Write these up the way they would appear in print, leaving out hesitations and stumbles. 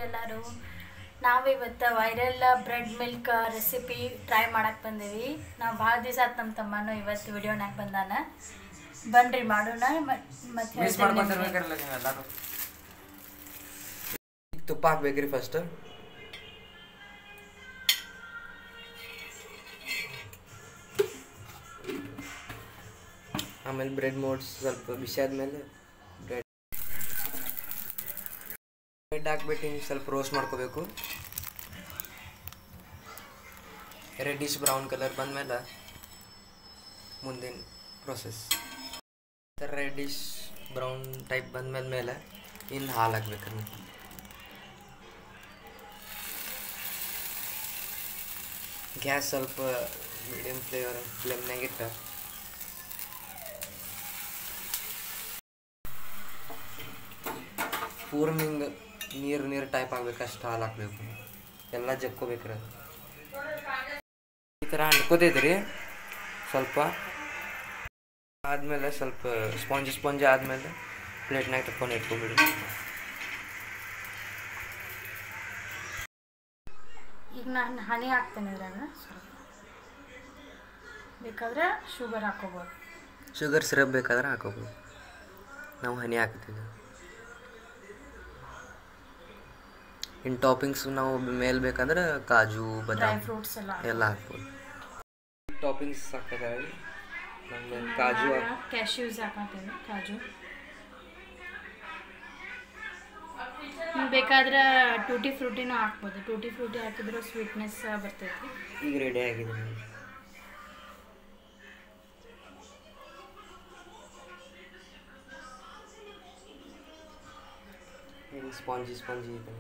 ಎಲ್ಲರೂ ನಾವಿವತ್ತು viral bread milk recipe try ಮಾಡಕ್ಕೆ ಬಂದೀವಿ. ನಾವು ಭಾಳ ದಿವಸ ಆಯ್ತು ನಮ್ಮ ತಮ್ಮನೂ ಇವತ್ತು ವಿಡಿಯೋನಾಗ ಬಂದಾನ. ಬನ್ರಿ ಮಾಡೋಣ. ಮತ್ತೆ ತುಪ್ಪ ಹಾಕ್ಬೇಕ್ರಿ ಫಸ್ಟ್. ಆಮೇಲೆ ಬ್ರೆಡ್ ಮೋಡ್ಸ್ ಸ್ವಲ್ಪ ಬಿಸಿ ಆದ್ಮೇಲೆ ಬ್ರೆಡ್ ಹಾಕ್ಬಿಟ್ಟು ಹಿಂಗೆ ಸ್ವಲ್ಪ ರೋಸ್ಟ್ ಮಾಡ್ಕೋಬೇಕು. ರೆಡ್ಡಿಶ್ ಬ್ರೌನ್ ಕಲರ್ ಬಂದಮೇಲೆ ಮುಂದಿನ ಪ್ರೊಸೆಸ್. ರೆಡ್ಡಿಶ್ ಬ್ರೌನ್ ಟೈಪ್ ಬಂದ್ಮೇಲೆ ಇನ್ನು ಹಾಲು ಹಾಕ್ಬೇಕಲ್ಲ. ಗ್ಯಾಸ್ ಸ್ವಲ್ಪ ಮೀಡಿಯಮ್ ಫ್ಲೇಮ್ನಾಗ ಇಟ್ಟು ಪೂರ್ಣ ಹಿಂಗೆ ನೀರು ಟೈಪ್ ಆಗ್ಬೇಕು, ಅಷ್ಟು ಹಾಲು ಹಾಕ್ಬೇಕು. ಎಲ್ಲ ಜಕ್ಕೋಬೇಕ್ರಿ. ಅದು ಈ ಥರ ಅನ್ಕೋತೈತ್ರಿ. ಸ್ವಲ್ಪ ಆದಮೇಲೆ ಸ್ವಲ್ಪ ಸ್ಪಾಂಜ್ ಆದಮೇಲೆ ಪ್ಲೇಟ್ನಾಗ ತಕ್ಕೊಂಡು ಇಟ್ಕೊಂಡ್ಬಿಡಿ. ಈಗ ನಾನು ಹನಿ ಹಾಕ್ತೇನೆ ಇದ್ರಾಗ. ಸ್ವಲ್ಪ ಬೇಕಾದ್ರೆ ಶುಗರ್ ಹಾಕೋಬೋದು. ಶುಗರ್ ಸಿರಪ್ ಬೇಕಾದ್ರೆ ಹಾಕೋಬೋದು. ನಾವು ಹನಿ ಹಾಕ್ತೀವಿ. ಇನ್ನು ಟಾಪಿಂಗ್ಸ್ ನಾವು ಮೇಲೆ ಬೇಕಂದ್ರೆ ಕಾಜು ಬಾದಾಮ್ ಫ್ರೂಟ್ಸ್ ಎಲ್ಲ ಹಾಕ್ಬೋದು. ಟಾಪಿಂಗ್ಸ್ ಹಾಕಿದ್ರೆ ನಮ್ಗೆ ಕಾಜು ಕ್ಯಾಶ್ಯೂಸ್ ಹಾಕತ್ತೇವೆ. ಕಾಜು ನೀವು ಬೇಕಾದ್ರೆ ಟೂಟಿ ಫ್ರೂಟಿನೂ ಹಾಕ್ಬೋದು. ಟೂಟಿ ಫ್ರೂಟಿ ಹಾಕಿದ್ರೆ ಸ್ವೀಟ್ನೆಸ್ ಬರ್ತೈತಿ. ಈಗ ರೆಡಿ ಆಗಿದೆ. ಸ್ಪಾಂಜಿ ಇದೆ.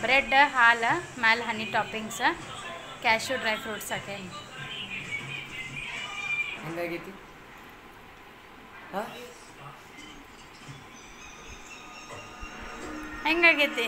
ಬ್ರೆಡ್, ಹಾಲು, ಮೇಲೆ ಹನಿ ಟಾಪಿಂಗ್ಸ್, ಕ್ಯಾಶ್ಯೂ ಡ್ರೈ ಫ್ರೂಟ್ಸ್ ಹಾಕಿ. ಹೆಂಗಾಗೈತಿ? ಹೆಂಗಾಗೈತಿ?